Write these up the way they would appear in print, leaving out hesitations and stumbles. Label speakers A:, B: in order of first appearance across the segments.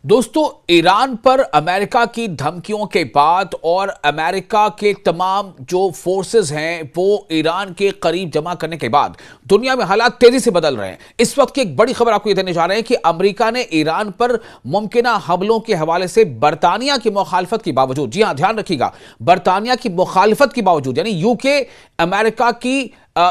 A: दोस्तों, ईरान पर अमेरिका की धमकियों के बाद और अमेरिका के तमाम जो फोर्सेस हैं वो ईरान के करीब जमा करने के बाद दुनिया में हालात तेजी से बदल रहे हैं। इस वक्त की एक बड़ी खबर आपको ये देने जा रहे हैं कि अमेरिका ने ईरान पर मुमकिन हमलों के हवाले से बरतानिया की मुखालफत के बावजूद, जी हां ध्यान रखिएगा, बरतानिया की मुखालफत के बावजूद, यानी यूके अमेरिका की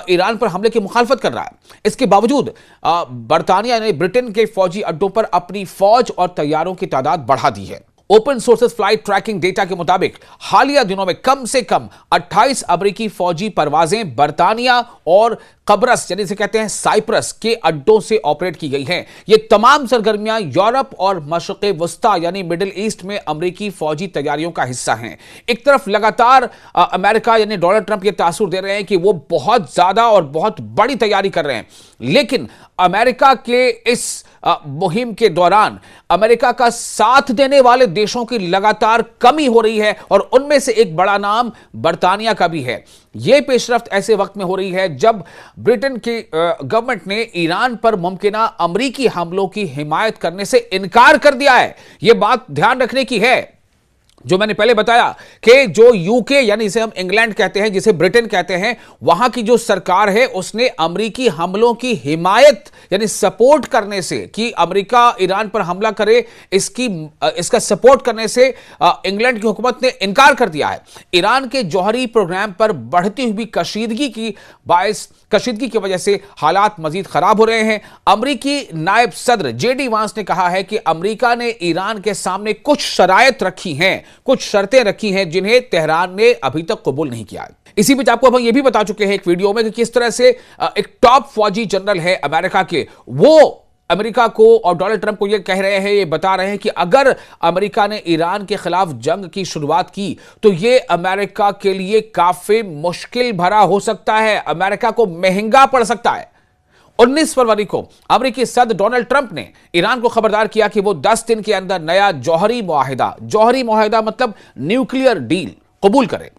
A: ईरान पर हमले की मुखालफत कर रहा है। इसके बावजूद बरतानिया ने ब्रिटेन के फौजी अड्डों पर अपनी फौज और तैयारों की तादाद बढ़ा दी है। Open sources flight tracking data के मुताबिक हालिया दिनों में कम से कम 28 अमेरिकी फौजी परवाजें बरतानिया और कब्रस, यानी इसे कहते हैं साइप्रस, के अड्डों से ऑपरेट की गई हैं। ये तमाम सरगर्मियां यूरोप और मशरिक़ वस्ता यानी मिडिल ईस्ट में अमेरिकी फौजी तैयारियों का हिस्सा हैं। एक तरफ लगातार अमेरिका यानी डोनाल्ड ट्रंप ये तासुर दे रहे हैं कि वो बहुत ज्यादा और बहुत बड़ी तैयारी कर रहे हैं, लेकिन अमेरिका के इस मुहिम के दौरान अमेरिका का साथ देने वाले देशों की लगातार कमी हो रही है और उनमें से एक बड़ा नाम बरतानिया का भी है। यह पेशरफ्त ऐसे वक्त में हो रही है जब ब्रिटेन की गवर्नमेंट ने ईरान पर मुमकिना अमेरिकी हमलों की हिमायत करने से इनकार कर दिया है। यह बात ध्यान रखने की है, जो मैंने पहले बताया कि जो यूके यानी इसे हम इंग्लैंड कहते हैं, जिसे ब्रिटेन कहते हैं, वहां की जो सरकार है उसने अमेरिकी हमलों की हिमायत यानी सपोर्ट करने से, कि अमेरिका ईरान पर हमला करे, इसका सपोर्ट करने से इंग्लैंड की हुकूमत ने इनकार कर दिया है। ईरान के जौहरी प्रोग्राम पर बढ़ती हुई कशीदगी की वजह से हालात मजीद खराब हो रहे हैं। अमेरिकी नायब सदर जेडी वांस ने कहा है कि अमेरिका ने ईरान के सामने कुछ शराइत रखी हैं, कुछ शर्तें रखी हैं जिन्हें तेहरान ने अभी तक कबूल नहीं किया। इसी बीच आपको हम यह भी बता चुके हैं एक वीडियो में कि किस तरह से एक टॉप फौजी जनरल है अमेरिका के, वो अमेरिका को और डोनाल्ड ट्रंप को यह कह रहे हैं, ये बता रहे हैं कि अगर अमेरिका ने ईरान के खिलाफ जंग की शुरुआत की तो यह अमेरिका के लिए काफी मुश्किल भरा हो सकता है, अमेरिका को महंगा पड़ सकता है। 19 फरवरी को अमेरिकी सदर डोनाल्ड ट्रंप ने ईरान को खबरदार किया कि वो 10 दिन के अंदर नया जौहरी मुआहिदा मतलब न्यूक्लियर डील कबूल करे,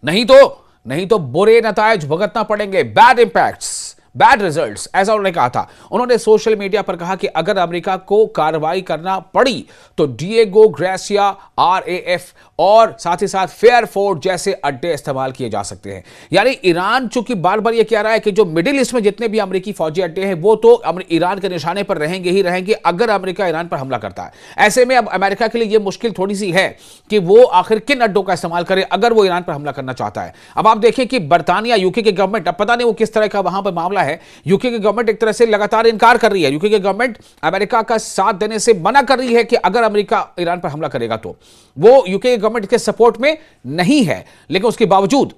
A: नहीं तो बुरे नतायज भुगतना पड़ेंगे, बैड रिजल्ट्स, ऐसा उन्होंने कहा था। उन्होंने सोशल मीडिया पर कहा कि अगर अमेरिका को कार्रवाई करना पड़ी तो डिएगो गार्सिया, RAF और साथ ही साथ फेयरफोर्ट जैसे अड्डे इस्तेमाल किए जा सकते हैं। यानी ईरान चूंकि बार बार यह कह रहा है कि जो मिडिल ईस्ट में जितने भी अमेरिकी फौजी अड्डे हैं वो तो ईरान के निशाने पर रहेंगे ही रहेंगे अगर अमेरिका ईरान पर हमला करता है। ऐसे में अब अमेरिका के लिए यह मुश्किल थोड़ी सी है कि वो आखिर किन अड्डों का इस्तेमाल करे अगर वो ईरान पर हमला करना चाहता है। अब आप देखिए कि बरतानिया, यूके की गवर्नमेंट, अब पता नहीं वो किस तरह का वहां पर मामला है। यूके की गवर्नमेंट एक तरह से लगातार इनकार कर रही है, यूके की गवर्नमेंट अमेरिका का साथ देने से मना कर रही है कि अगर अमेरिका ईरान पर हमला करेगा तो वो यूके की गवर्नमेंट के सपोर्ट में नहीं है। लेकिन उसके बावजूद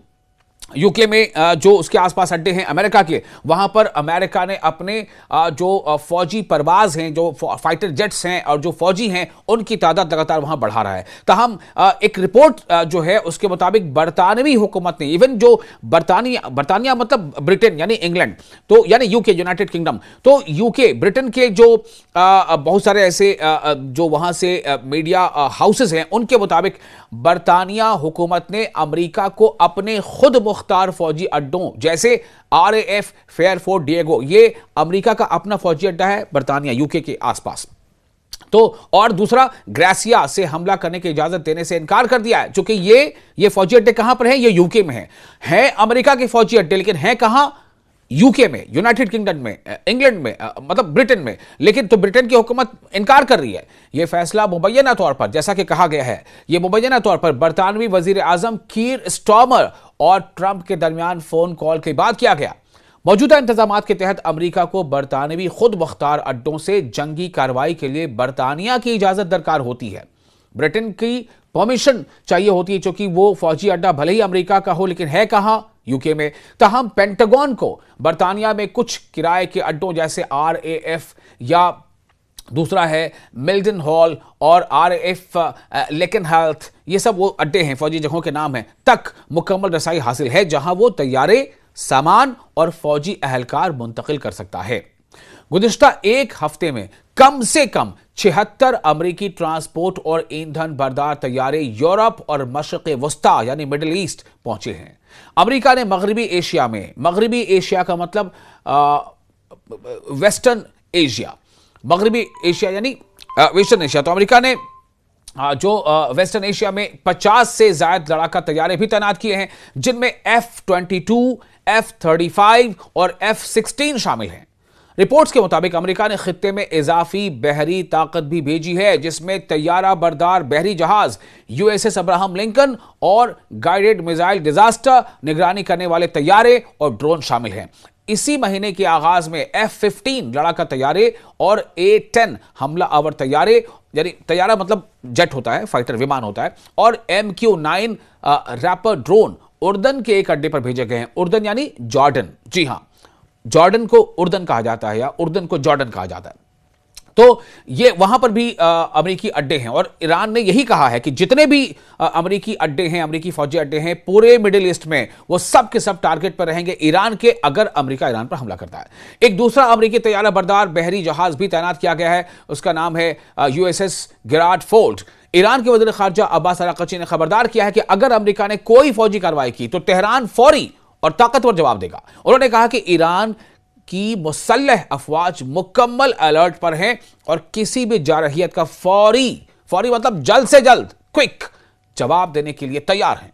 A: यूके में जो उसके आसपास अड्डे हैं अमेरिका के, वहां पर अमेरिका ने अपने जो फौजी परवाज हैं, जो फाइटर जेट्स हैं और जो फौजी हैं, उनकी तादाद लगातार वहां बढ़ा रहा है। ताहम एक रिपोर्ट जो है उसके मुताबिक बरतानवी हुकूमत ने, इवन जो बरतानिया मतलब ब्रिटेन यानी इंग्लैंड, तो यानी यूके, यूनाइटेड किंगडम, तो यूके ब्रिटेन के जो बहुत सारे ऐसे जो वहां से मीडिया हाउसेस हैं, उनके मुताबिक बरतानिया हुकूमत ने अमेरिका को अपने खुद मुख्तार फौजी अड्डों जैसे RAF, फेयरफोर्ट, डिएगो, ये अमेरिका का अपना फौजी अड्डा है बरतानिया यूके के आसपास, तो और दूसरा ग्रासिया से हमला करने की इजाजत देने से इनकार कर दिया है। चूंकि ये फौजी अड्डे कहां पर हैं? ये यूके में है अमेरिका के फौजी अड्डे, लेकिन है कहां? यूके में, यूनाइटेड किंगडम में, इंग्लैंड में, मतलब ब्रिटेन में। लेकिन तो ब्रिटेन की हुकूमत इनकार कर रही है। यह फैसला मुबैना तौर पर, जैसा कि कहा गया है, यह मुबैना तौर पर बरतानवी वजीर आजम कीर स्टार्मर और ट्रंप के दरमियान फोन कॉल के बाद किया गया। मौजूदा इंतजाम के तहत अमेरिका को बरतानवी खुद मुख्तार अड्डों से जंगी कार्रवाई के लिए बरतानिया की इजाजत दरकार होती है। ब्रिटेन की परमिशन चाहिए होती है, क्योंकि वो फौजी अड्डा भले ही अमेरिका का हो लेकिन है कहां? यूके में। ताहम पेंटागन को बरतानिया में कुछ किराए के अड्डों जैसे RAF या दूसरा है मिल्टन हॉल और RAF लेकिन हेल्थ, ये सब वो अड्डे हैं, फौजी जगहों के नाम हैं, तक मुकम्मल रसाई हासिल है जहां वो तैयारे, सामान और फौजी अहलकार मुंतकिल कर सकता है। गुज़िश्ता एक हफ्ते में कम से कम 76 अमेरिकी ट्रांसपोर्ट और ईंधन बरदार तैयारे यूरोप और मशरिक़ वस्ता यानी मिडिल ईस्ट पहुंचे हैं। अमेरिका ने मगरबी एशिया का मतलब वेस्टर्न एशिया, मगरबी एशिया यानी वेस्टर्न एशिया। तो अमेरिका ने जो वेस्टर्न एशिया में 50 से ज्यादा लड़ाका तैयारे भी तैनात किए हैं, जिनमें F-22, F-35 और F-16 शामिल हैं। रिपोर्ट्स के मुताबिक अमेरिका ने खित्ते में इजाफी बहरी ताकत भी भेजी है, जिसमें तैयारा बरदार बहरी जहाज USS अब्राहम लिंकन और गाइडेड मिसाइल डिजास्टर निगरानी करने वाले तैयारे और ड्रोन शामिल हैं। इसी महीने के आगाज में F-15 लड़ाका तैयारे और A-10 हमला आवर तैयारे, यानी तैयारा मतलब जेट होता है, फाइटर विमान होता है, और MQ-9 रैपर ड्रोन उर्दन के एक अड्डे पर भेजे गए हैं। उर्दन यानी जॉर्डन, जी हां, जॉर्डन को उर्दन कहा जाता है या उर्दन को जॉर्डन कहा जाता है। तो ये वहां पर भी अमेरिकी अड्डे हैं और ईरान ने यही कहा है कि जितने भी अमेरिकी अड्डे हैं, अमेरिकी फौजी अड्डे हैं पूरे मिडिल ईस्ट में, वो सब के सब टारगेट पर रहेंगे ईरान के, अगर अमेरिका ईरान पर हमला करता है। एक दूसरा अमेरिकी तैयारा बरदार बहरी जहाज भी तैनात किया गया है, उसका नाम है USS गिरार्ड फोर्ड। ईरान के वज़ीर ख़ारजा अब्बास अराक़ची ने खबरदार किया है कि अगर अमेरिका ने कोई फौजी कार्रवाई की तो तेहरान फौरी और ताकतवर जवाब देगा। उन्होंने कहा कि ईरान की मुसल्लह अफवाज मुकम्मल अलर्ट पर हैं और किसी भी जारहियत का फौरी मतलब जल्द से जल्द क्विक जवाब देने के लिए तैयार हैं।